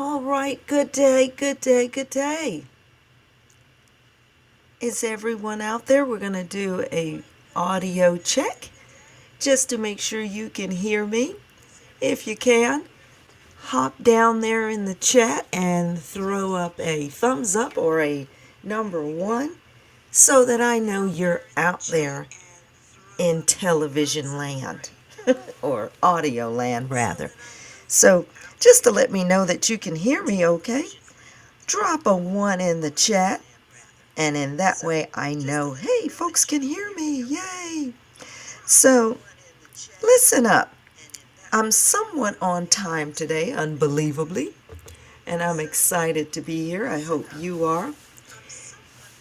All right, good day, good day, good day. Is everyone out there? We're going to do a audio check just to make sure you can hear me. If you can, hop down there in the chat and throw up a thumbs up or a number one so that I know you're out there in television land or audio land rather. So just to let me know that you can hear me okay, drop a one in the chat. And in that way, I know, hey, folks can hear me. Yay. So listen up. I'm somewhat on time today, unbelievably. And I'm excited to be here. I hope you are.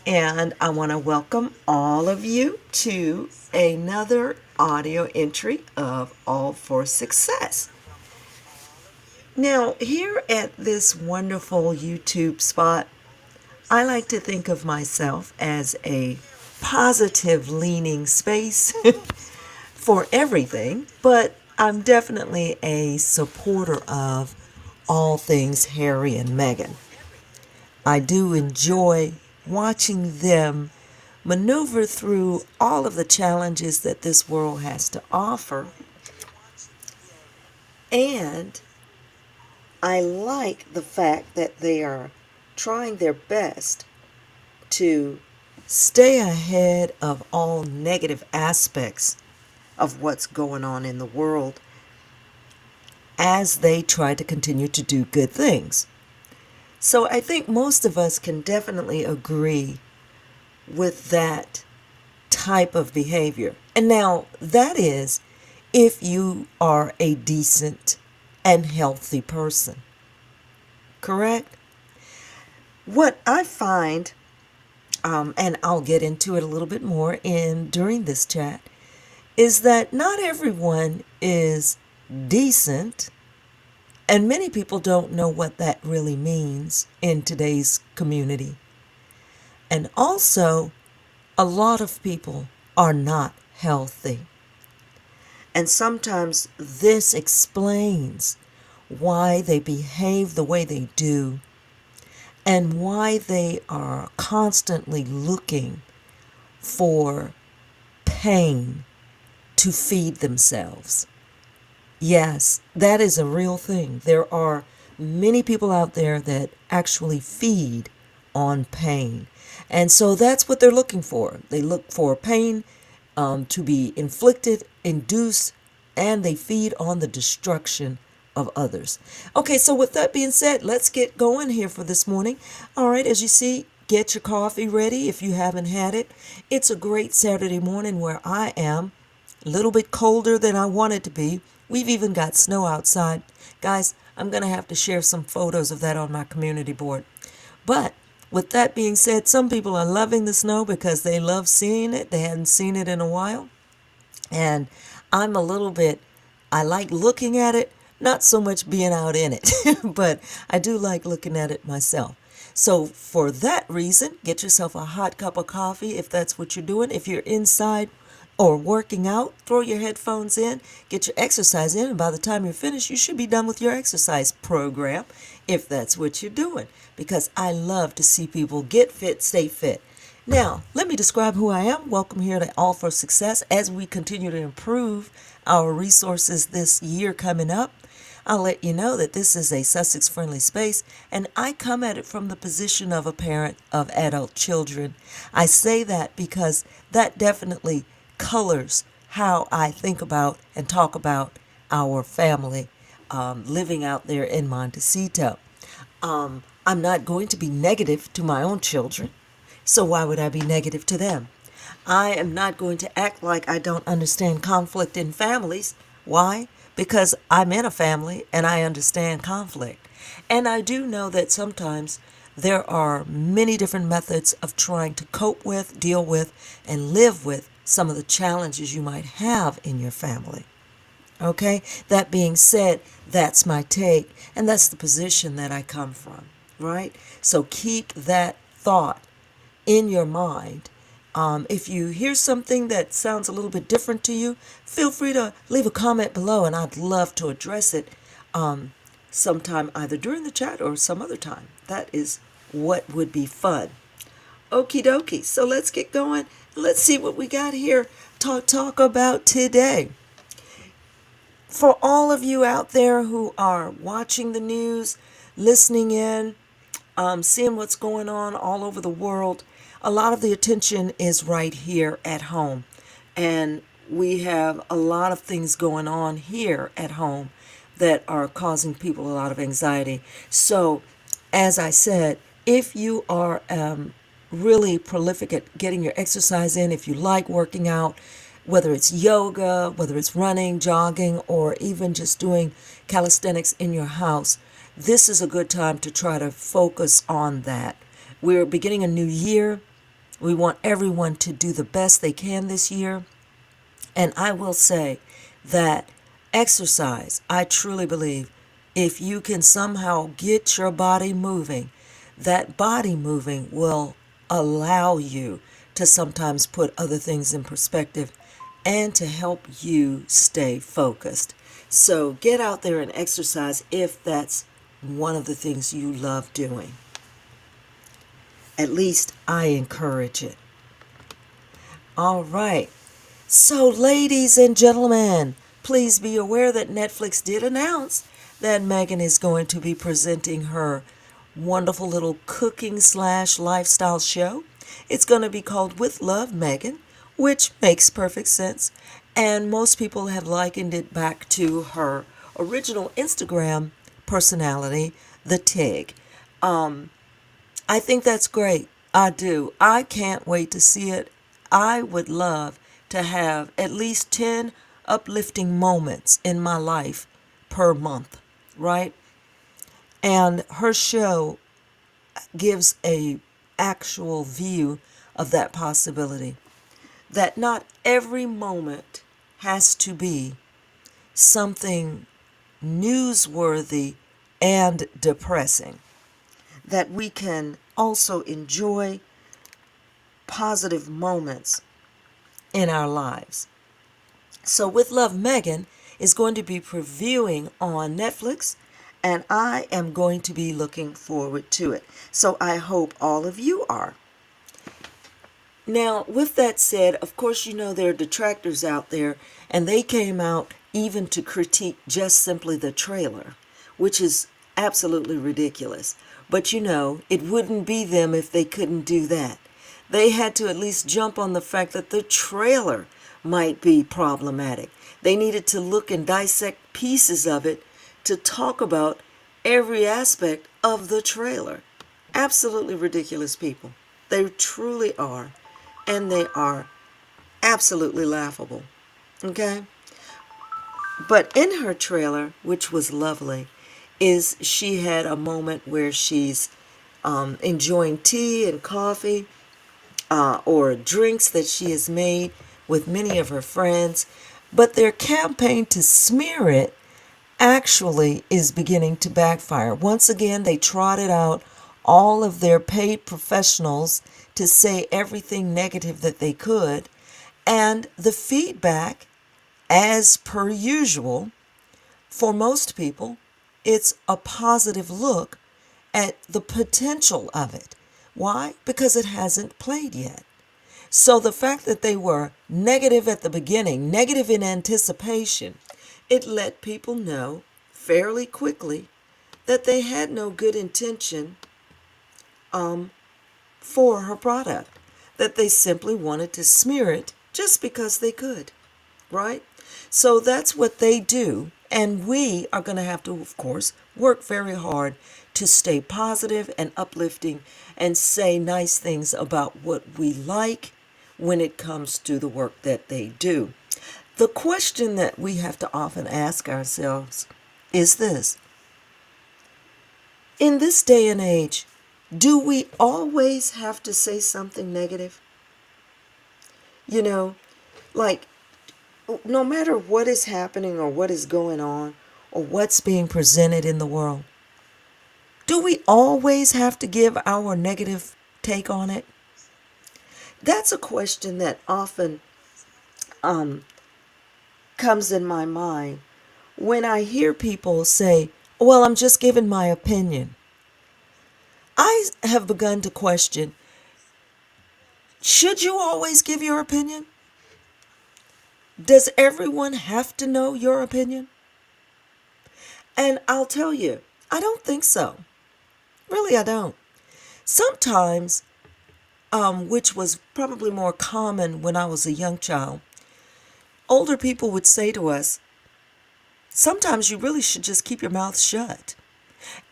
And I want to welcome all of you to another audio entry of All for Success. Now, here at this wonderful YouTube spot, I like to think of myself as a positive leaning space for everything, but I'm definitely a supporter of all things Harry and Meghan. I do enjoy watching them maneuver through all of the challenges that this world has to offer, and I like the fact that they are trying their best to stay ahead of all negative aspects of what's going on in the world as they try to continue to do good things. So I think most of us can definitely agree with that type of behavior. And now that is if you are a decent and healthy person. Correct? What I find, and I'll get into it a little bit more during this chat, is that not everyone is decent, and many people don't know what that really means in today's community. And also, a lot of people are not healthy. And sometimes this explains why they behave the way they do and why they are constantly looking for pain to feed themselves. Yes, that is a real thing. There are many people out there that actually feed on pain. And so that's what they're looking for. They look for pain to be inflicted, induced, and they feed on the destruction of others. Okay, so with that being said, let's get going here for this morning. All right, as you see, get your coffee ready if you haven't had it. It's a great Saturday morning where I am. A little bit colder than I want it to be. We've even got snow outside. Guys, I'm going to have to share some photos of that on my community board. But with that being said, some people are loving the snow because they love seeing it. They hadn't seen it in a while. And I'm a little bit, I like looking at it, not so much being out in it, but I do like looking at it myself. So for that reason, get yourself a hot cup of coffee if that's what you're doing. If you're inside or working out, throw your headphones in, get your exercise in, and by the time you're finished, you should be done with your exercise program if that's what you're doing, because I love to see people get fit, stay fit. Now, let me describe who I am. Welcome here to All for Success as we continue to improve our resources this year coming up. I'll let you know that this is a Sussex-friendly space, and I come at it from the position of a parent of adult children. I say that because that definitely colors how I think about and talk about our family living out there in Montecito. I'm not going to be negative to my own children, so why would I be negative to them? I am not going to act like I don't understand conflict in families. Why? Because I'm in a family and I understand conflict. And I do know that sometimes there are many different methods of trying to cope with, deal with, and live with some of the challenges you might have in your family. Okay? That being said, that's my take, and that's the position that I come from, right? So keep that thought in your mind. If you hear something that sounds a little bit different to you, feel free to leave a comment below, and I'd love to address it sometime either during the chat or some other time. That is what would be fun. Okie dokie. So let's get going. Let's see what we got here to talk about today. For all of you out there who are watching the news, listening in, seeing what's going on all over the world, a lot of the attention is right here at home. And we have a lot of things going on here at home that are causing people a lot of anxiety. So, as I said, if you are really prolific at getting your exercise in, if you like working out, whether it's yoga, whether it's running, jogging, or even just doing calisthenics in your house, this is a good time to try to focus on that. We're beginning a new year. We want everyone to do the best they can this year. And I will say that exercise, I truly believe, if you can somehow get your body moving, that body moving will allow you to sometimes put other things in perspective and to help you stay focused. So get out there and exercise if that's one of the things you love doing. At least I encourage it. All right. So, ladies and gentlemen, please be aware that Netflix did announce that Megan is going to be presenting her wonderful little cooking/lifestyle show. It's going to be called With Love, Megan, which makes perfect sense. And most people have likened it back to her original Instagram personality, the Tig. I think that's great. I do. I can't wait to see it. I would love to have at least 10 uplifting moments in my life per month, right? And her show gives a actual view of that possibility. That not every moment has to be something newsworthy and depressing. That we can also enjoy positive moments in our lives. So With Love, Megan is going to be previewing on Netflix, and I am going to be looking forward to it. So I hope all of you are. Now, with that said, of course, you know there are detractors out there, and they came out even to critique just simply the trailer, which is absolutely ridiculous. But you know, it wouldn't be them if they couldn't do that. They had to at least jump on the fact that the trailer might be problematic. They needed to look and dissect pieces of it to talk about every aspect of the trailer. Absolutely ridiculous people. They truly are. And they are absolutely laughable. Okay? But in her trailer, which was lovely, is she had a moment where she's enjoying tea and coffee or drinks that she has made with many of her friends. But their campaign to smear it actually is beginning to backfire. Once again, they trotted out all of their paid professionals to say everything negative that they could. And the feedback, as per usual, for most people, it's a positive look at the potential of it. Why? Because it hasn't played yet. So the fact that they were negative at the beginning, negative in anticipation, it let people know fairly quickly that they had no good intention for her product, that they simply wanted to smear it just because they could, right? So that's what they do, and we are going to have to, of course, work very hard to stay positive and uplifting and say nice things about what we like when it comes to the work that they do. The question that we have to often ask ourselves is this: in this day and age, do we always have to say something negative? You know, like, no matter what is happening or what is going on or what's being presented in the world, do we always have to give our negative take on it? That's a question that often comes in my mind when I hear people say, Well, I'm just giving my opinion. I have begun to question, should you always give your opinion? Does everyone have to know your opinion? And I'll tell you, I don't think so. Really, I don't. Sometimes, which was probably more common when I was a young child, older people would say to us, sometimes you really should just keep your mouth shut.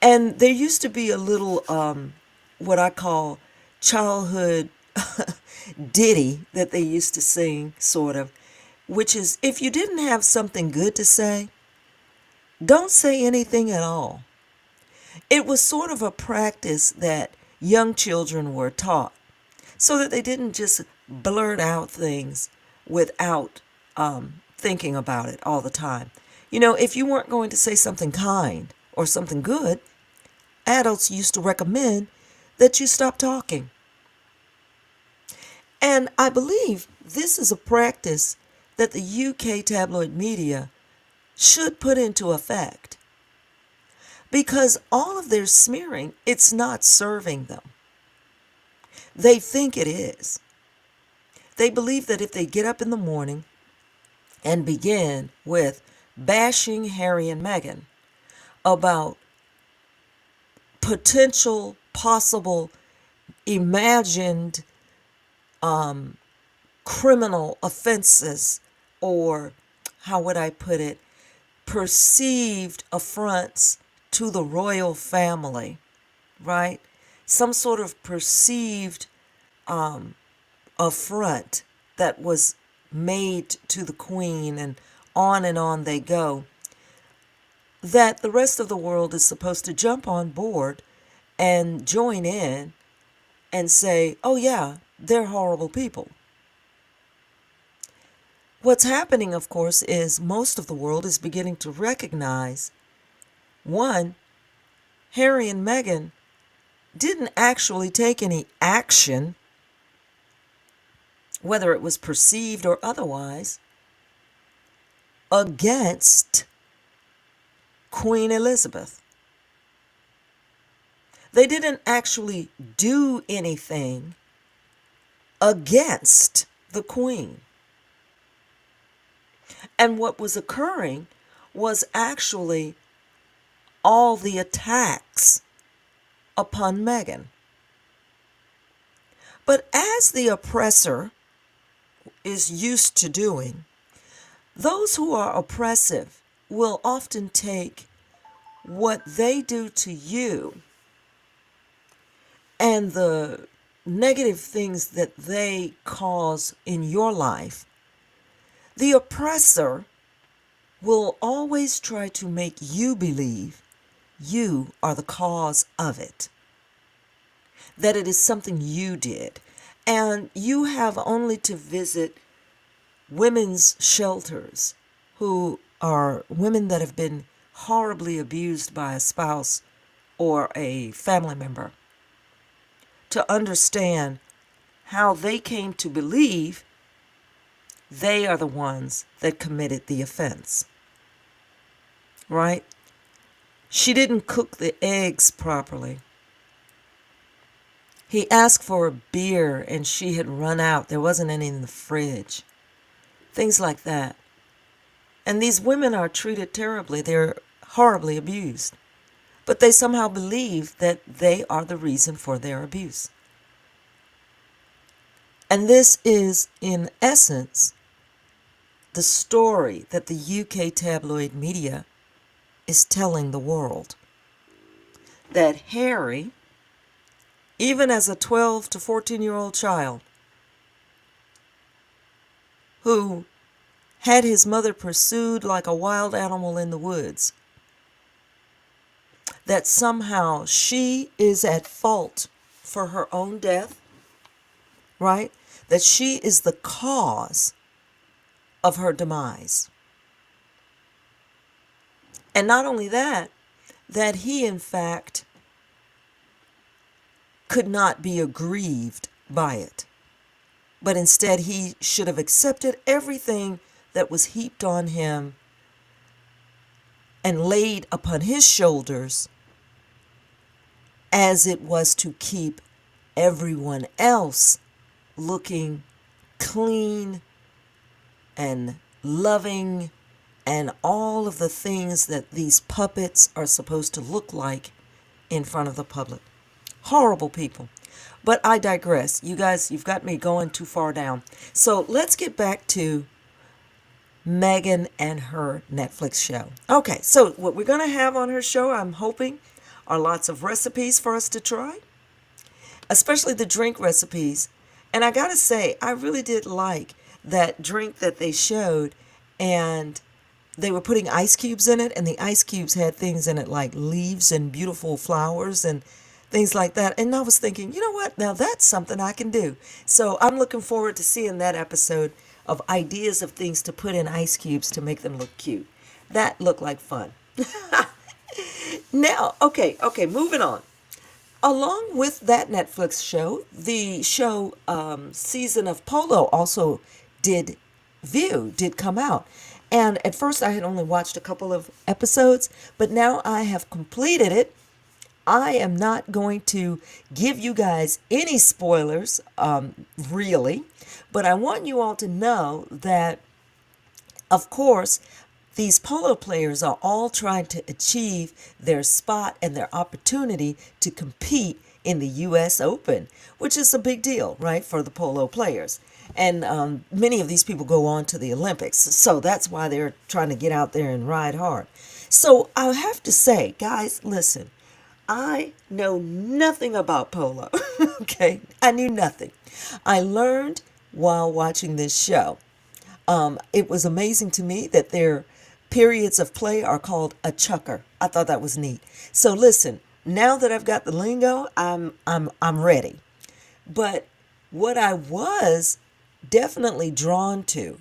And there used to be a little, what I call childhood ditty that they used to sing, sort of, which is if you didn't have something good to say, don't say anything at all. It was sort of a practice that young children were taught so that they didn't just blurt out things without thinking about it all the time. You know, if you weren't going to say something kind or something good, adults used to recommend that you stop talking. And I believe this is a practice that the UK tabloid media should put into effect, because all of their smearing, it's not serving them. They think it is. They believe that if they get up in the morning and begin with bashing Harry and Meghan about potential, possible, imagined criminal offenses, or how would I put it, perceived affronts to the royal family, right? Some sort of perceived affront that was made to the Queen, and on they go, that the rest of the world is supposed to jump on board and join in and say, oh yeah, they're horrible people. What's happening, of course, is most of the world is beginning to recognize, one, Harry and Meghan didn't actually take any action, whether it was perceived or otherwise, against Queen Elizabeth. They didn't actually do anything against the Queen. And what was occurring was actually all the attacks upon Meghan. But as the oppressor is used to doing, those who are oppressive will often take what they do to you and the negative things that they cause in your life. The oppressor will always try to make you believe you are the cause of it, that it is something you did. And you have only to visit women's shelters who are women that have been horribly abused by a spouse or a family member to understand how they came to believe they are the ones that committed the offense. Right? She didn't cook the eggs properly. He asked for a beer and she had run out. There wasn't any in the fridge. Things like that. And these women are treated terribly. They're horribly abused. But they somehow believe that they are the reason for their abuse. And this is, in essence, the story that the UK tabloid media is telling the world. That Harry, even as a 12 to 14-year-old child, who had his mother pursued like a wild animal in the woods, that somehow she is at fault for her own death, right? That she is the cause of her demise. And not only that, that he in fact could not be aggrieved by it, but instead he should have accepted everything that was heaped on him and laid upon his shoulders as it was to keep everyone else looking clean and loving and all of the things that these puppets are supposed to look like in front of the public. Horrible people. But I digress. You guys, you've got me going too far down. So let's get back to Meghan and her Netflix show. Okay, so what we're going to have on her show, I'm hoping, are lots of recipes for us to try, especially the drink recipes. And I got to say, I really did like that drink that they showed, and they were putting ice cubes in it, and the ice cubes had things in it like leaves and beautiful flowers and things like that. And I was thinking, you know what? Now that's something I can do. So I'm looking forward to seeing that episode of ideas of things to put in ice cubes to make them look cute. That looked like fun. Now, okay, moving on. Along with that Netflix show, the show Season of Polo also did come out. And at first I had only watched a couple of episodes, but now I have completed it. I am not going to give you guys any spoilers, really, but I want you all to know that, of course, these polo players are all trying to achieve their spot and their opportunity to compete in the U.S. Open, which is a big deal, right, for the polo players. And many of these people go on to the Olympics, so that's why they're trying to get out there and ride hard. So I have to say, guys, listen, I know nothing about polo, okay? I knew nothing. I learned while watching this show. It was amazing to me that their periods of play are called a chukker. I thought that was neat. So listen, now that I've got the lingo, I'm ready. But what I was definitely drawn to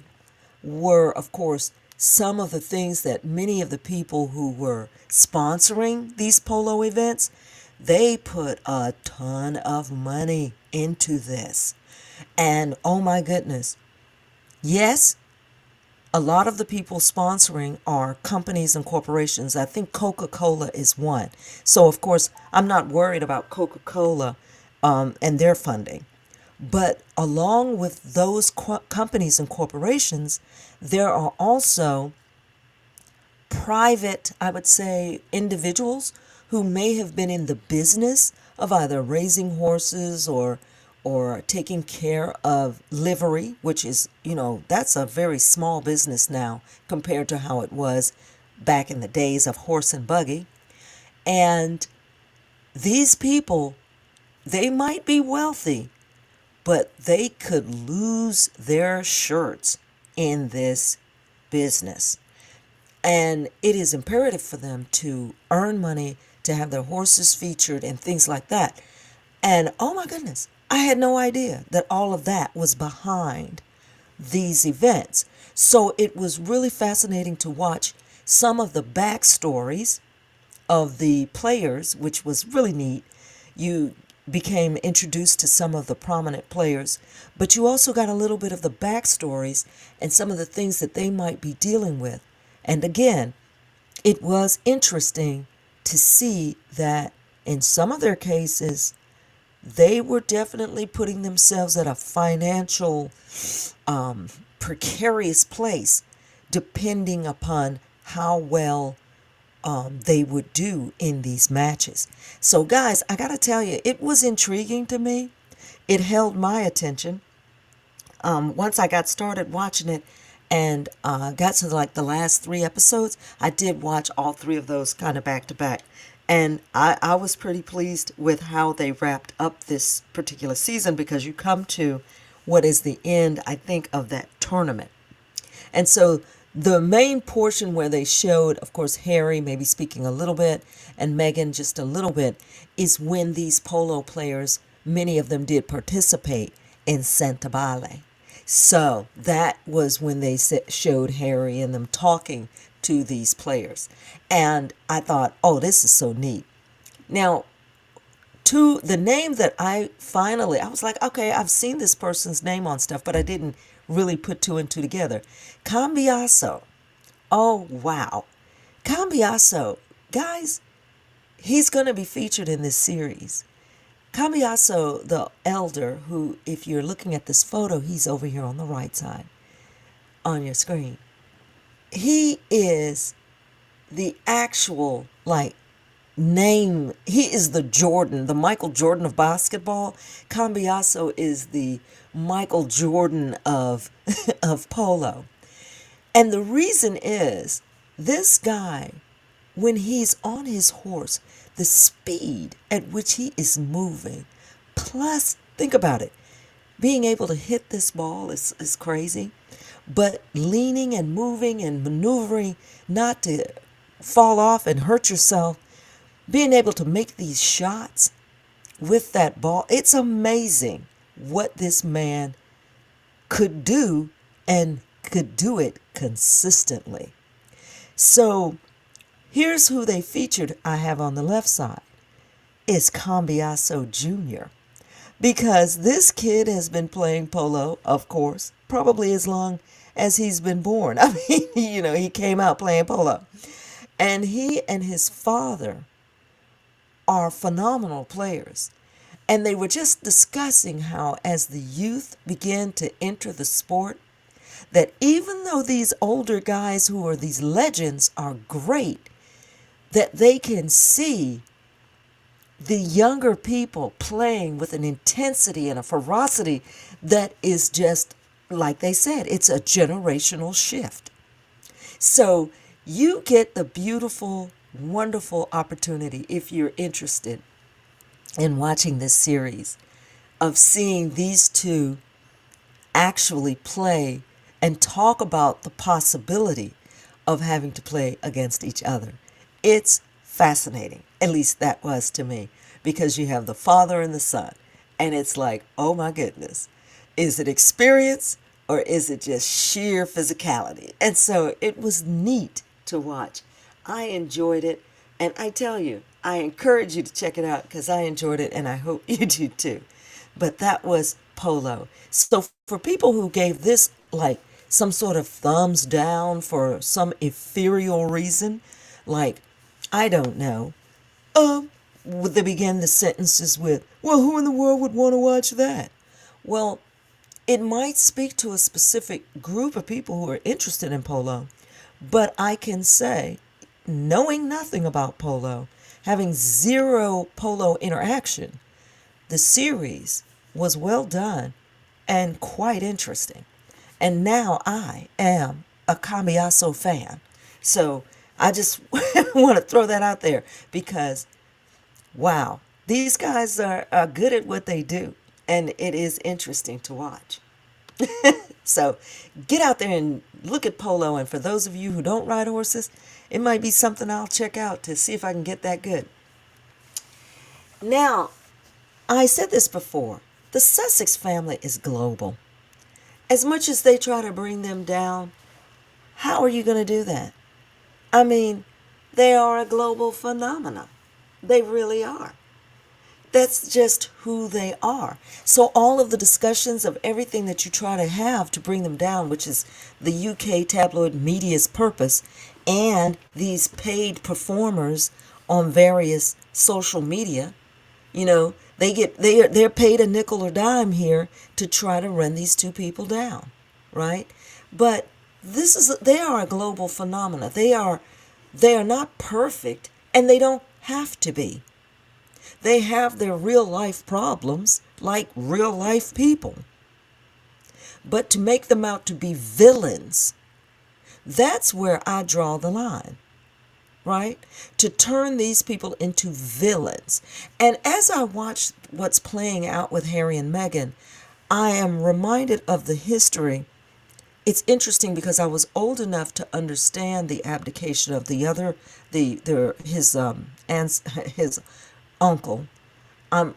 were, of course, some of the things that many of the people who were sponsoring these polo events, they put a ton of money into this. And oh my goodness, yes, a lot of the people sponsoring are companies and corporations. I think Coca-Cola is one. So of course, I'm not worried about Coca-Cola and their funding. But along with those companies and corporations, there are also private, I would say, individuals who may have been in the business of either raising horses or taking care of livery, which is, that's a very small business now compared to how it was back in the days of horse and buggy. And these people, they might be wealthy, but they could lose their shirts in this business. And it is imperative for them to earn money, to have their horses featured and things like that. And oh my goodness, I had no idea that all of that was behind these events. So it was really fascinating to watch some of the backstories of the players, which was really neat. You became introduced to some of the prominent players, but you also got a little bit of the backstories and some of the things that they might be dealing with. And again, it was interesting to see that in some of their cases, they were definitely putting themselves at a financial precarious place, depending upon how well they would do in these matches. So guys, I gotta tell you, it was intriguing to me. It held my attention. Once I got started watching it and got to like the last 3 episodes, I did watch all 3 of those kind of back to back. And I was pretty pleased with how they wrapped up this particular season, because you come to what is the end, I think, of that tournament. And so the main portion where they showed, of course, Harry maybe speaking a little bit and Meghan just a little bit, is when these polo players, many of them did participate in Santa Bale. So that was when they showed Harry and them talking to these players. And I thought, oh, this is so neat. Now, to the name that I was like, okay, I've seen this person's name on stuff, but I didn't really put 2 and 2 together. Cambiaso. Oh, wow. Cambiaso, guys, he's going to be featured in this series. Cambiaso, the elder, who, if you're looking at this photo, he's over here on the right side on your screen. He is the actual, like, name. He is the Jordan, the Michael Jordan of basketball. Cambiaso is the Michael Jordan of of polo. And the reason is this guy, when he's on his horse, the speed at which he is moving, plus, think about it, being able to hit this ball is crazy, but leaning and moving and maneuvering not to fall off and hurt yourself, being able to make these shots with that ball, it's amazing what this man could do and could do it consistently. So here's who they featured I have on the left side is Cambiaso Jr. Because this kid has been playing polo, of course, probably as long as he's been born. I mean, he came out playing polo. And he and his father are phenomenal players. And they were just discussing how as the youth began to enter the sport, that even though these older guys who are these legends are great, that they can see the younger people playing with an intensity and a ferocity that is just, like they said, it's a generational shift. So you get the beautiful, wonderful opportunity, if you're interested in watching this series, of seeing these two actually play and talk about the possibility of having to play against each other. It's fascinating. At least that was to me, because you have the father and the son, and it's like, oh my goodness, is it experience or is it just sheer physicality? And so it was neat to watch. I enjoyed it, and I tell you, I encourage you to check it out because I enjoyed it, and I hope you do too. But that was polo. So for people who gave this like some sort of thumbs down for some ethereal reason, like, I don't know, they begin the sentences with, well, who in the world would want to watch that? Well, it might speak to a specific group of people who are interested in polo, but I can say, knowing nothing about polo, having zero polo interaction, the series was well done and quite interesting. And now I am a Cambiaso fan. So I just want to throw that out there because, wow, these guys are good at what they do. And it is interesting to watch. So get out there and look at polo. And for those of you who don't ride horses, it might be something I'll check out to see if I can get that good. Now, I said this before. The Sussex family is global. As much as they try to bring them down, how are you going to do that? I mean, they are a global phenomenon. They really are. That's just who they are. So all of the discussions of everything that you try to have to bring them down, which is the UK tabloid media's purpose, and these paid performers on various social media, they're paid a nickel or dime here to try to run these two people down, right? But they are a global phenomena. They are not perfect, and they don't have to be. They have their real life problems like real life people. But to make them out to be villains, that's where I draw the line, right? To turn these people into villains. And as I watch what's playing out with Harry and Meghan, I am reminded of the history. It's interesting because I was old enough to understand the abdication of his uncle,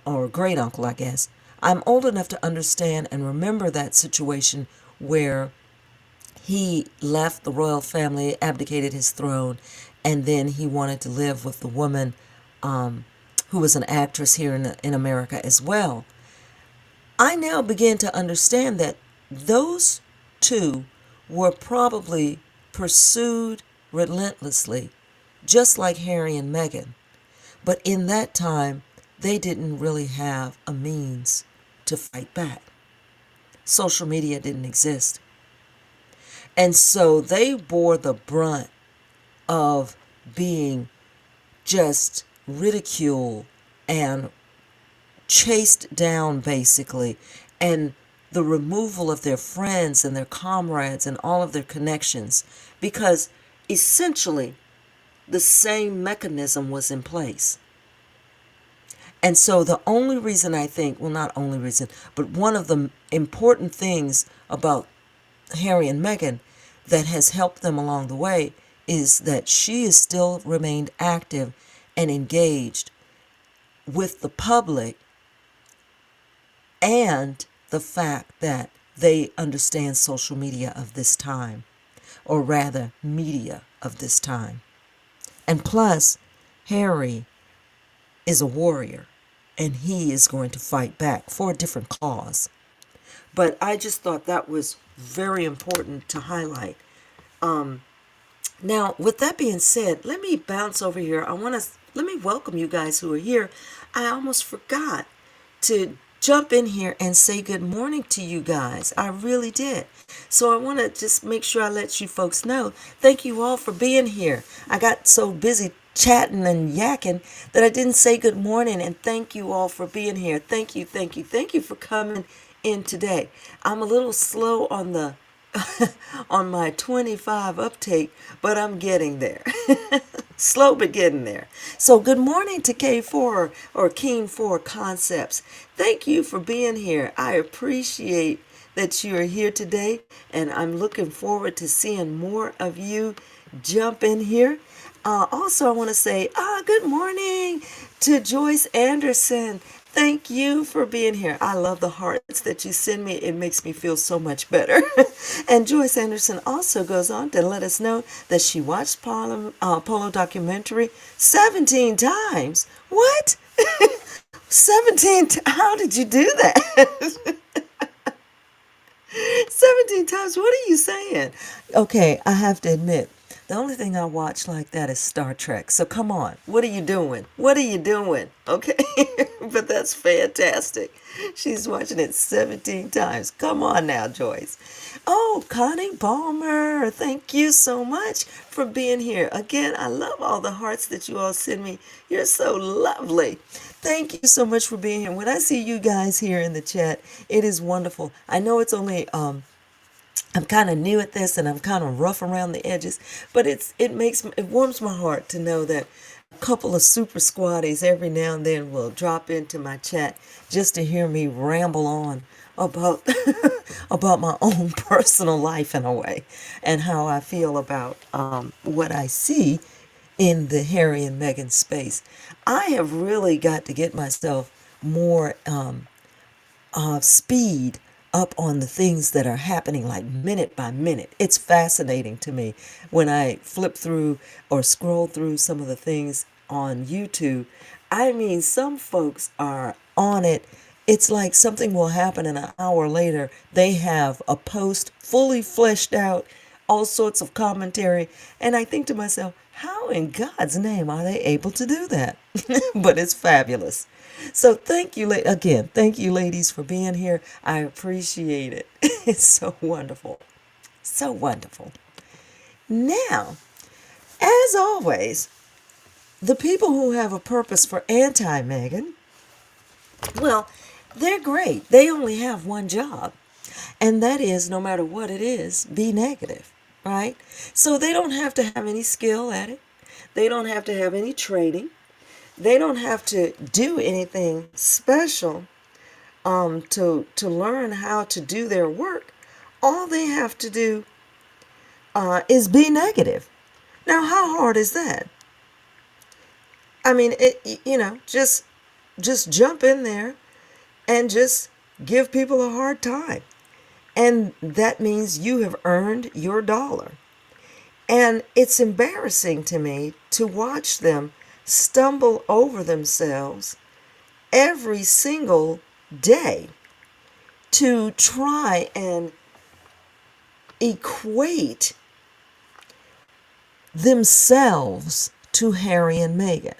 or great uncle, I guess. I'm old enough to understand and remember that situation where he left the royal family, abdicated his throne, and then he wanted to live with the woman who was an actress here in America as well. I now begin to understand that those two were probably pursued relentlessly just like Harry and Meghan. But in that time, they didn't really have a means to fight back. Social media didn't exist. And so they bore the brunt of being just ridiculed and chased down, basically, and the removal of their friends and their comrades and all of their connections, because essentially the same mechanism was in place. And so the only reason I think, well, not only reason, but one of the important things about Harry and Meghan that has helped them along the way is that she has still remained active and engaged with the public, and the fact that they understand social media of this time, or rather media of this time. And plus, Harry is a warrior, and he is going to fight back for a different cause. But I just thought that was very important to highlight. Now, with that being said, let me bounce over here. Let me welcome you guys who are here. I almost forgot to jump in here and say good morning to you guys. I really did. So I want to just make sure I let you folks know. Thank you all for being here. I got so busy chatting and yakking that I didn't say good morning, and thank you all for being here. Thank you, thank you, thank you for coming in today. I'm a little slow on the on my 25 uptake, but I'm getting there. Slow but getting there. So good morning to K4 or King 4 Concepts. Thank you for being here. I appreciate that you are here today, and I'm looking forward to seeing more of you jump in here. Also, I want to say good morning to Joyce Anderson. Thank you for being here. I love the hearts that you send me. It makes me feel so much better. And Joyce Anderson also goes on to let us know that she watched Polo documentary 17 times. What? 17? How did you do that? 17 times? What are you saying? Okay, I have to admit, the only thing I watch like that is Star Trek. So come on. What are you doing? What are you doing? Okay. But that's fantastic. She's watching it 17 times. Come on now, Joyce. Oh, Connie Balmer. Thank you so much for being here. Again, I love all the hearts that you all send me. You're so lovely. Thank you so much for being here. When I see you guys here in the chat, it is wonderful. I know it's only I'm kind of new at this, and I'm kind of rough around the edges, but it warms my heart to know that a couple of super squadies every now and then will drop into my chat just to hear me ramble on about about my own personal life in a way, and how I feel about what I see in the Harry and Meghan space. I have really got to get myself more speed up on the things that are happening, like minute by minute. It's fascinating to me when I flip through or scroll through some of the things on YouTube. I mean, some folks are on it. It's like something will happen and an hour later they have a post fully fleshed out, all sorts of commentary, and I think to myself, how in God's name are they able to do that? But it's fabulous. So thank you again. Thank you, ladies, for being here. I appreciate it. It's so wonderful. So wonderful. Now, as always, the people who have a purpose for anti-Meghan, well, they're great. They only have one job, and that is, no matter what it is, be negative, right? So they don't have to have any skill at it. They don't have to have any training. They don't have to do anything special to learn how to do their work. All they have to do is be negative. Now, how hard is that? I mean, just jump in there and just give people a hard time. And that means you have earned your dollar. And it's embarrassing to me to watch them stumble over themselves every single day to try and equate themselves to Harry and Meghan.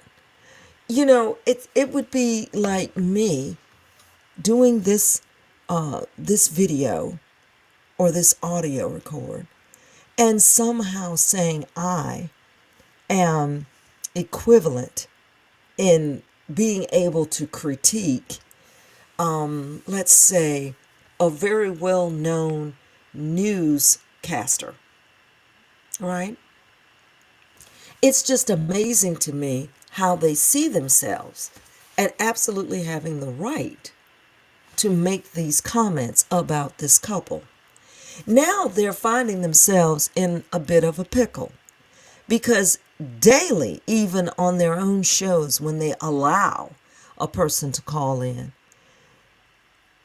You know, it would be like me doing this video or this audio record and somehow saying I am equivalent in being able to critique, let's say, a very well-known newscaster, right? It's just amazing to me how they see themselves and absolutely having the right to make these comments about this couple. Now they're finding themselves in a bit of a pickle because daily, even on their own shows, when they allow a person to call in,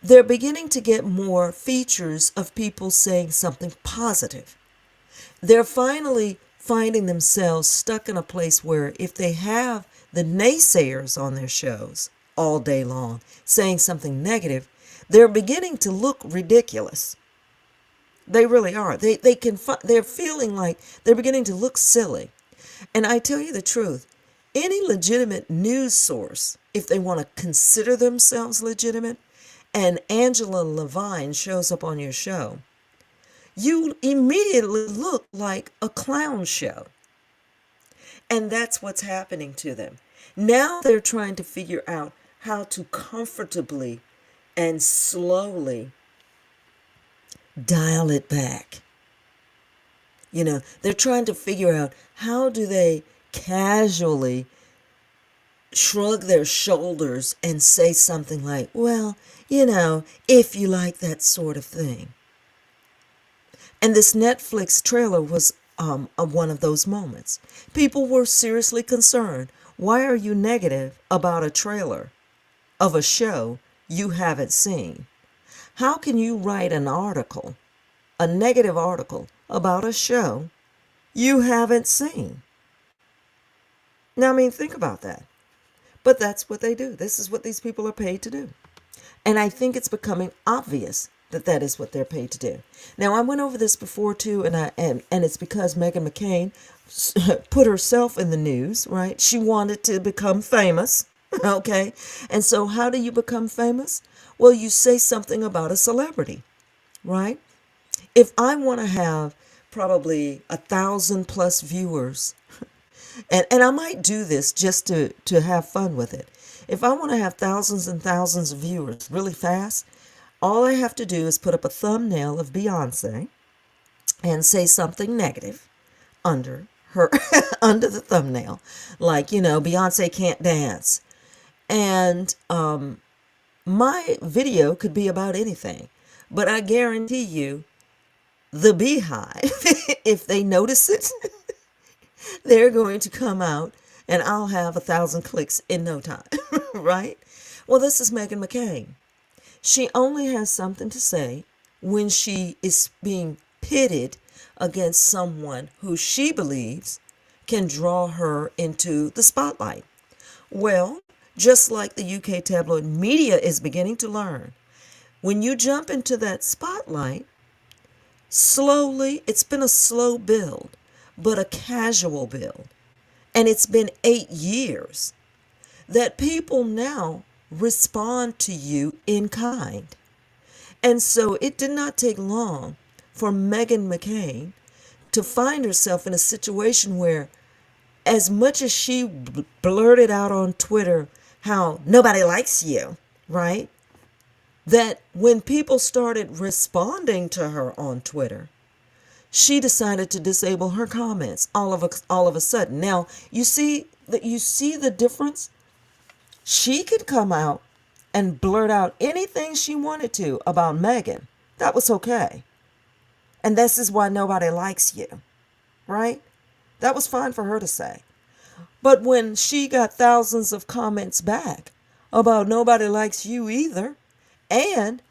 they're beginning to get more features of people saying something positive. They're finally finding themselves stuck in a place where if they have the naysayers on their shows all day long saying something negative, they're beginning to look ridiculous. They really are. They're feeling like they're beginning to look silly. And I tell you the truth, any legitimate news source, if they want to consider themselves legitimate, and Angela Levine shows up on your show, you immediately look like a clown show. And that's what's happening to them. Now they're trying to figure out how to comfortably and slowly dial it back. You know, they're trying to figure out how do they casually shrug their shoulders and say something like, well, you know, if you like that sort of thing. And this Netflix trailer was one of those moments. People were seriously concerned. Why are you negative about a trailer of a show you haven't seen? How can you write an article, a negative article, about a show you haven't seen? Now, I mean, think about that. But that's what they do. This is what these people are paid to do. And I think it's becoming obvious that that is what they're paid to do. Now, I went over this before too, and it's because Meghan McCain put herself in the news, right? She wanted to become famous, okay? And so how do you become famous? Well, you say something about a celebrity, right? If I want to have probably 1,000+ viewers, and I might do this just to have fun with it. If I want to have thousands and thousands of viewers really fast, all I have to do is put up a thumbnail of Beyonce and say something negative under her under the thumbnail, like, you know, Beyonce can't dance. And my video could be about anything, but I guarantee you the Beehive, if they notice it, they're going to come out and I'll have 1,000 clicks in no time, right? Well, this is Meghan McCain. She only has something to say when she is being pitted against someone who she believes can draw her into the spotlight. Well, just like the UK tabloid media is beginning to learn, when you jump into that spotlight, slowly, it's been a slow build, but a casual build. And it's been 8 years that people now respond to you in kind. And so it did not take long for Meghan McCain to find herself in a situation where, as much as she blurted out on Twitter how nobody likes you, right? That when people started responding to her on Twitter, she decided to disable her comments all of a sudden. Now, you see the difference? She could come out and blurt out anything she wanted to about Meghan. That was okay. And this is why nobody likes you, right? That was fine for her to say. But when she got thousands of comments back about nobody likes you either, and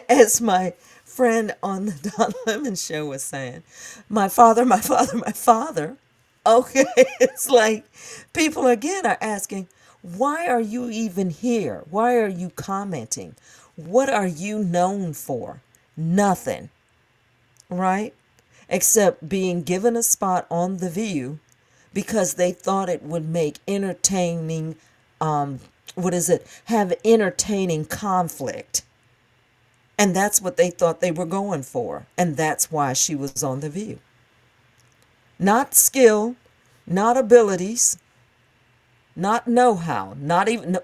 as my friend on the Don Lemon show was saying, my father, my father, my father. Okay, it's like people again are asking, why are you even here? Why are you commenting? What are you known for? Nothing, right? Except being given a spot on The View because they thought it would make entertaining, have entertaining conflict. And that's what they thought they were going for. And that's why she was on The View. Not skill, not abilities, not know-how, not even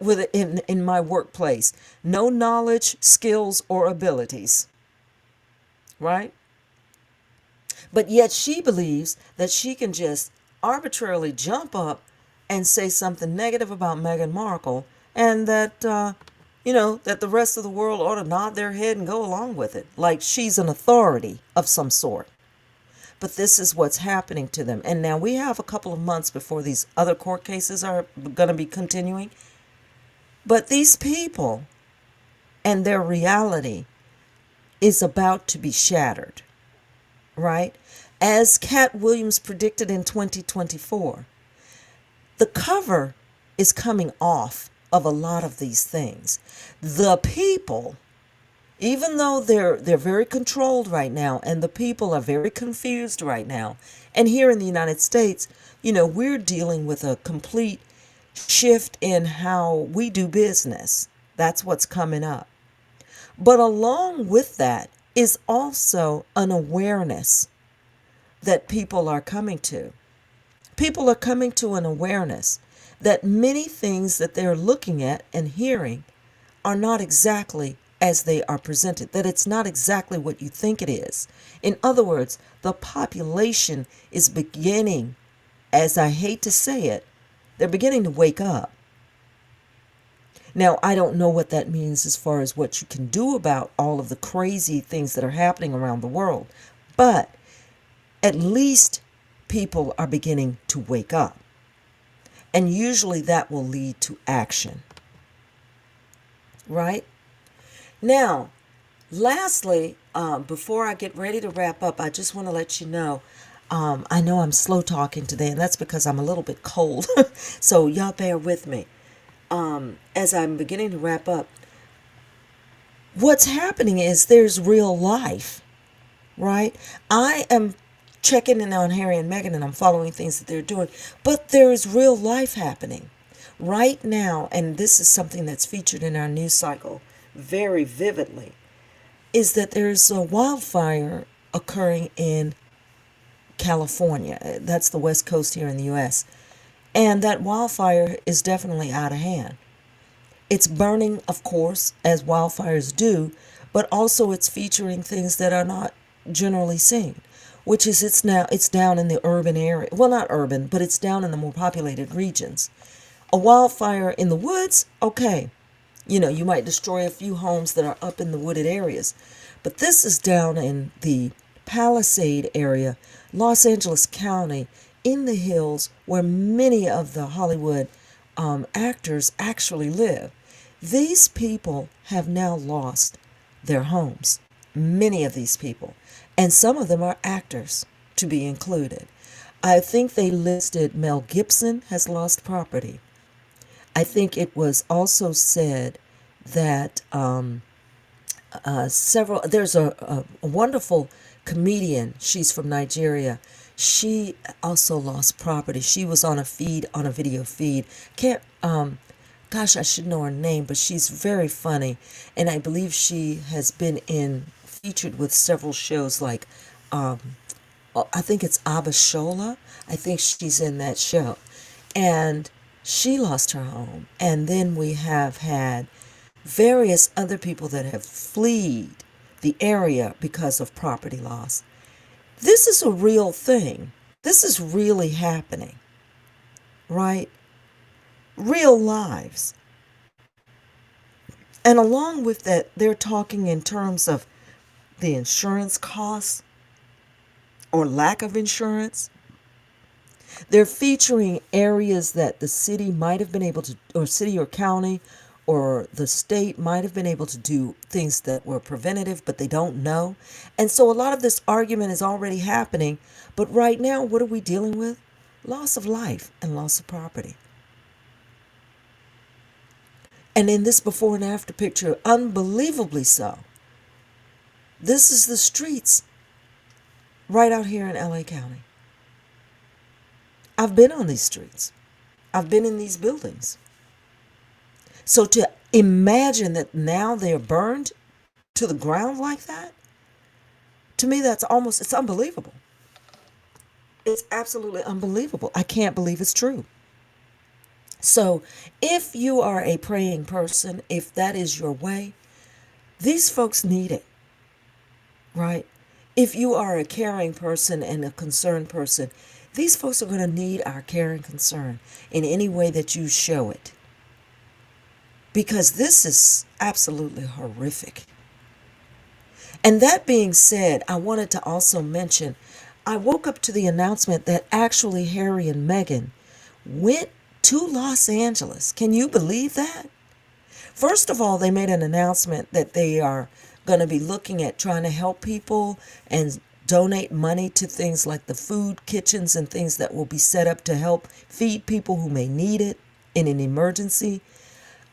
in my workplace. No knowledge, skills, or abilities. Right? But yet she believes that she can just arbitrarily jump up and say something negative about Meghan Markle, and that, that the rest of the world ought to nod their head and go along with it, like she's an authority of some sort. But this is what's happening to them. And now we have a couple of months before these other court cases are going to be continuing. But these people and their reality is about to be shattered, right? As Cat Williams predicted in 2024, the cover is coming off of a lot of these things. The people, even though they're very controlled right now, and the people are very confused right now, and here in the United States, we're dealing with a complete shift in how we do business. That's what's coming up. But along with that is also an awareness that people are coming to. People are coming to an awareness that many things that they're looking at and hearing are not exactly as they are presented, that it's not exactly what you think it is. In other words, the population is beginning, as I hate to say it, they're beginning to wake up. Now, I don't know what that means as far as what you can do about all of the crazy things that are happening around the world, but at least people are beginning to wake up. And usually that will lead to action. Right? Now, lastly, before I get ready to wrap up, I just want to let you know, I know I'm slow talking today, and that's because I'm a little bit cold. So y'all bear with me. As I'm beginning to wrap up, what's happening is there's real life, right? I am checking in on Harry and Meghan, and I'm following things that they're doing, but there is real life happening right now, and this is something that's featured in our news cycle very vividly, is that there's a wildfire occurring in California. That's the West Coast here in the U.S. And that wildfire is definitely out of hand. It's burning, of course, as wildfires do, but also it's featuring things that are not generally seen, which is it's down in the urban area. Well, not urban, but it's down in the more populated regions. A wildfire in the woods, okay. You might destroy a few homes that are up in the wooded areas. But this is down in the Palisade area, Los Angeles County, in the hills where many of the Hollywood actors actually live. These people have now lost their homes. Many of these people. And some of them are actors, to be included. I think they listed Mel Gibson has lost property. I think it was also said that there's a wonderful comedian, she's from Nigeria. She also lost property. She was on a video feed. I should know her name, but she's very funny. And I believe she has been featured with several shows like, I think it's Abishola. I think she's in that show. And she lost her home. And then we have had various other people that have fled the area because of property loss. This is a real thing. This is really happening, right? Real lives. And along with that, they're talking in terms of the insurance costs or lack of insurance. They're featuring areas that the city might have been able to, or city or county, or the state might have been able to do things that were preventative, but they don't know. And so a lot of this argument is already happening. But right now, what are we dealing with? Loss of life and loss of property. And in this before and after picture, unbelievably so, this is the streets right out here in LA County. I've been on these streets. I've been in these buildings. So to imagine that now they're burned to the ground like that, to me, it's unbelievable. It's absolutely unbelievable. I can't believe it's true. So if you are a praying person, if that is your way, these folks need it, right? If you are a caring person and a concerned person, these folks are going to need our care and concern in any way that you show it. Because this is absolutely horrific. And that being said, I wanted to also mention, I woke up to the announcement that actually Harry and Meghan went to Los Angeles. Can you believe that? First of all, they made an announcement that they are going to be looking at trying to help people and donate money to things like the food kitchens and things that will be set up to help feed people who may need it in an emergency.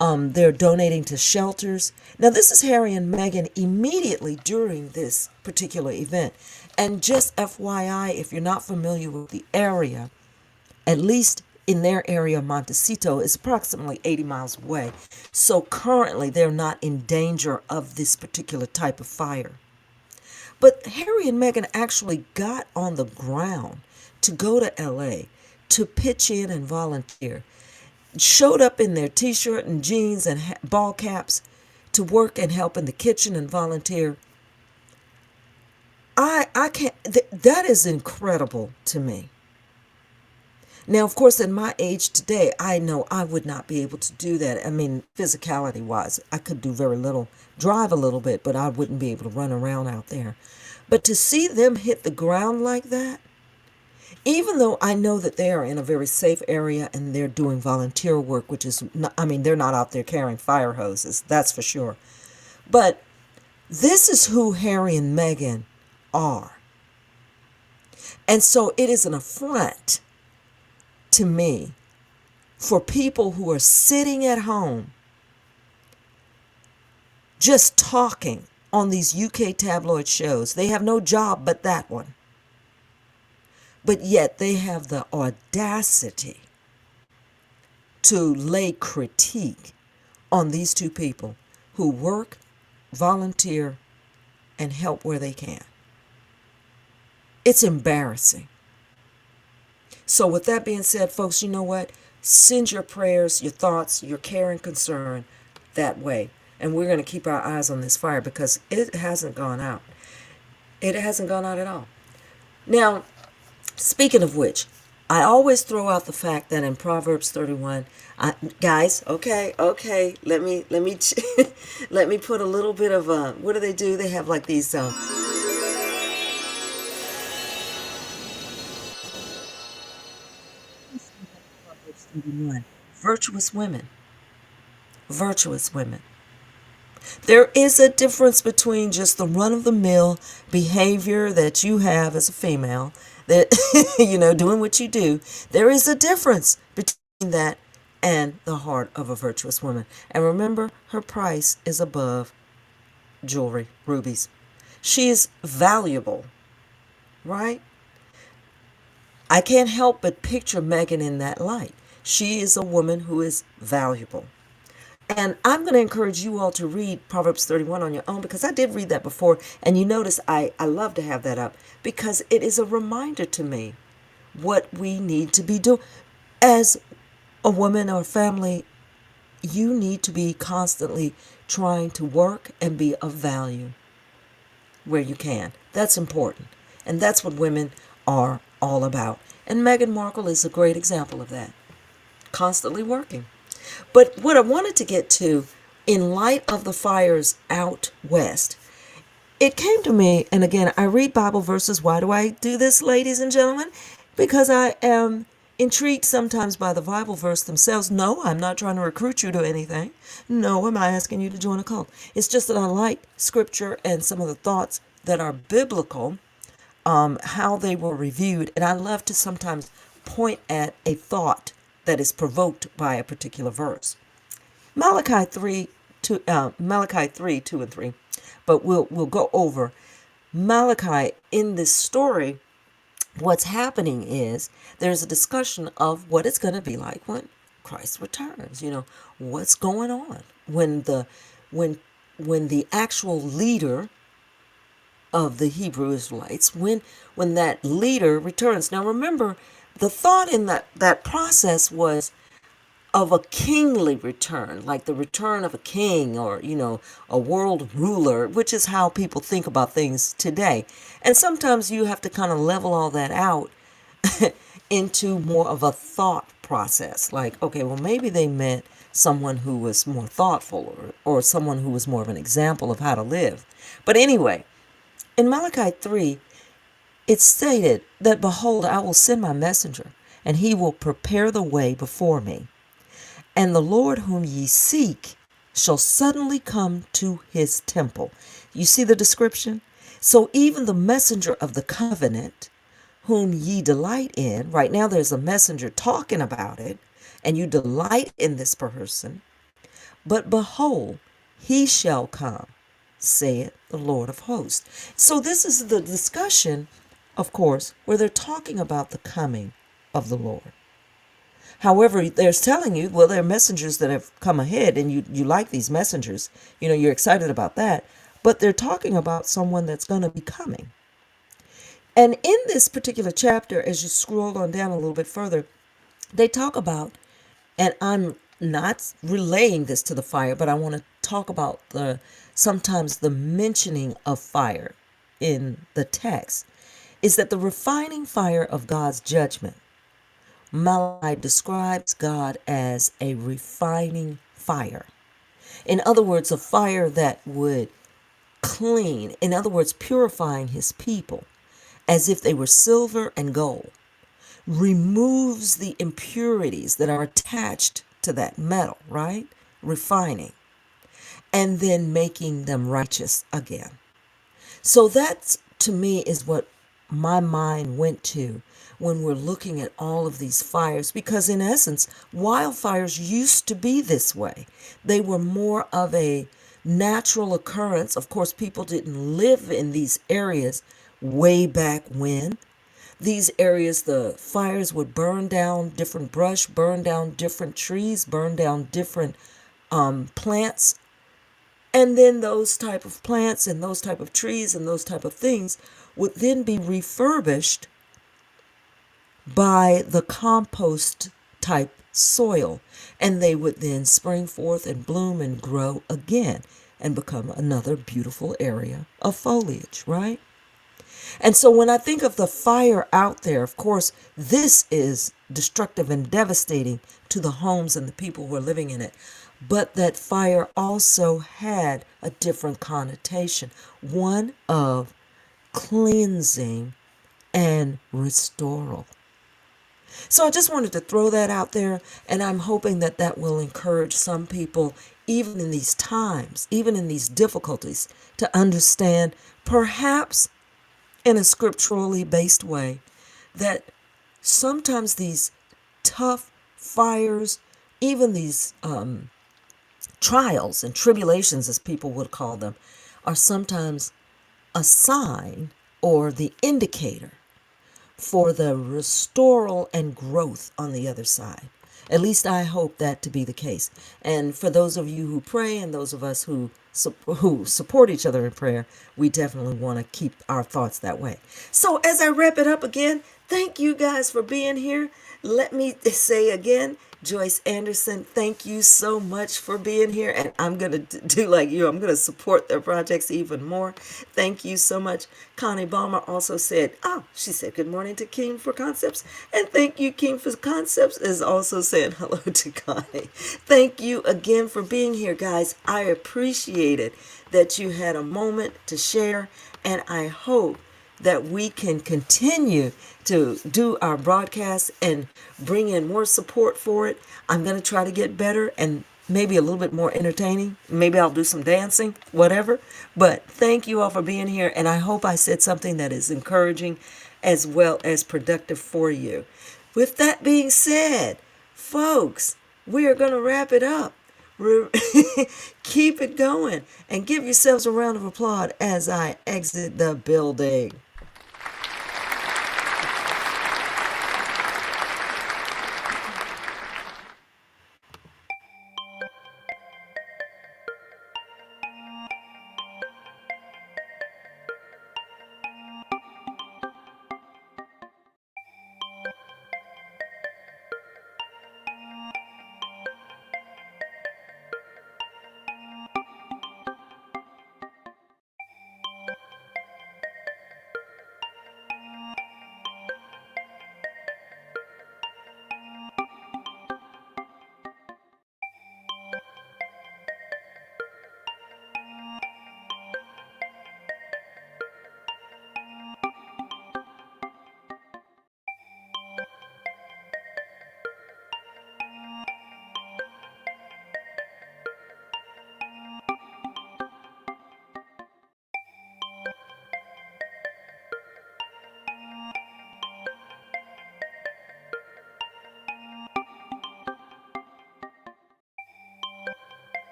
They're donating to shelters. Now, this is Harry and Meghan immediately during this particular event. And just FYI, if you're not familiar with the area, at least in their area, Montecito is approximately 80 miles away. So currently, they're not in danger of this particular type of fire. But Harry and Meghan actually got on the ground to go to LA to pitch in and volunteer. Showed up in their t-shirt and jeans and ball caps to work and help in the kitchen and volunteer. I can't, that is incredible to me. Now, of course, at my age today, I know I would not be able to do that. I mean, physicality wise, I could do very little, drive a little bit, but I wouldn't be able to run around out there. But to see them hit the ground like that, even though I know that they are in a very safe area and they're doing volunteer work, which is, not, I mean, they're not out there carrying fire hoses, that's for sure. But this is who Harry and Meghan are. And so it is an affront to me for people who are sitting at home just talking on these UK tabloid shows. They have no job but that one. But yet they have the audacity to lay critique on these two people who work, volunteer, and help where they can. It's embarrassing. So with that being said, folks, you know what? Send your prayers, your thoughts, your care and concern that way. And we're going to keep our eyes on this fire because it hasn't gone out. It hasn't gone out at all. Now, speaking of which, I always throw out the fact that in Proverbs 31, guys, okay, let me let me put a little bit of what do? They have like these Proverbs 31, virtuous women. Virtuous women. There is a difference between just the run-of-the-mill behavior that you have as a female, that, doing what you do. There is a difference between that and the heart of a virtuous woman. And remember, her price is above jewelry, rubies. She is valuable, right? I can't help but picture Meghan in that light. She is a woman who is valuable. And I'm going to encourage you all to read Proverbs 31 on your own because I did read that before. And you notice I love to have that up because it is a reminder to me what we need to be doing. As a woman or family, you need to be constantly trying to work and be of value where you can. That's important. And that's what women are all about. And Meghan Markle is a great example of that. Constantly working. But what I wanted to get to, in light of the fires out west, it came to me, and again, I read Bible verses. Why do I do this, ladies and gentlemen? Because I am intrigued sometimes by the Bible verse themselves. No, I'm not trying to recruit you to anything. No, I'm not asking you to join a cult. It's just that I like scripture and some of the thoughts that are biblical, how they were reviewed, and I love to sometimes point at a thought that is provoked by a particular verse. Malachi 3, 2 and 3. But we'll go over Malachi in this story. what's happening is there's a discussion of what it's going to be like when Christ returns. What's going on when when the actual leader of the Hebrew Israelites, when that leader returns. Now remember, the thought in that process was of a kingly return, like the return of a king, or a world ruler, which is how people think about things today. And sometimes you have to kind of level all that out into more of a thought process, like, okay, well, maybe they meant someone who was more thoughtful, or someone who was more of an example of how to live. But anyway, in Malachi 3, it's stated that, behold, I will send my messenger, and he will prepare the way before me. And the Lord whom ye seek shall suddenly come to his temple. You see the description? So even the messenger of the covenant, whom ye delight in, right now there's a messenger talking about it, and you delight in this person. But behold, he shall come, saith the Lord of hosts. So this is the discussion, of course, where they're talking about the coming of the Lord. However, they're telling you, well, there are messengers that have come ahead, and you like these messengers. You're excited about that. But they're talking about someone that's going to be coming. And in this particular chapter, as you scroll on down a little bit further, they talk about, and I'm not relaying this to the fire, but I want to talk about sometimes the mentioning of fire in the text, is that the refining fire of God's judgment. Malachi describes God as a refining fire. In other words, a fire that would clean, in other words, purifying his people as if they were silver and gold, removes the impurities that are attached to that metal, right? Refining, and then making them righteous again. So that, to me, is what my mind went to when we're looking at all of these fires, because in essence, wildfires used to be this way. They were more of a natural occurrence. Of course, people didn't live in these areas way back when. These areas, the fires would burn down different brush, burn down different trees, burn down different plants. And then those type of plants and those type of trees and those type of things would then be refurbished by the compost type soil. And they would then spring forth and bloom and grow again and become another beautiful area of foliage, right? And so when I think of the fire out there, of course, this is destructive and devastating to the homes and the people who are living in it. But that fire also had a different connotation, one of cleansing and restoral. So I just wanted to throw that out there, and I'm hoping that that will encourage some people, even in these times, even in these difficulties, to understand, perhaps in a scripturally based way, that sometimes these tough fires, even these trials and tribulations, as people would call them, are sometimes a sign or the indicator for the restoral and growth on the other side. At least I hope that to be the case. And for those of you who pray and those of us who support each other in prayer, we definitely want to keep our thoughts that way. So as I wrap it up again, thank you guys for being here. Let me say again, Joyce Anderson, thank you so much for being here. And I'm going to do like you. I'm going to support their projects even more. Thank you so much. Connie Balmer also said, she said good morning to King for Concepts. And thank you, King for Concepts, is also saying hello to Connie. Thank you again for being here, guys. I appreciate it that you had a moment to share. And I hope that we can continue to do our broadcast and bring in more support for it. I'm going to try to get better and maybe a little bit more entertaining. Maybe I'll do some dancing, whatever. But thank you all for being here, and I hope I said something that is encouraging as well as productive for you. With that being said, folks, we are going to wrap it up. Keep it going and give yourselves a round of applause as I exit the building.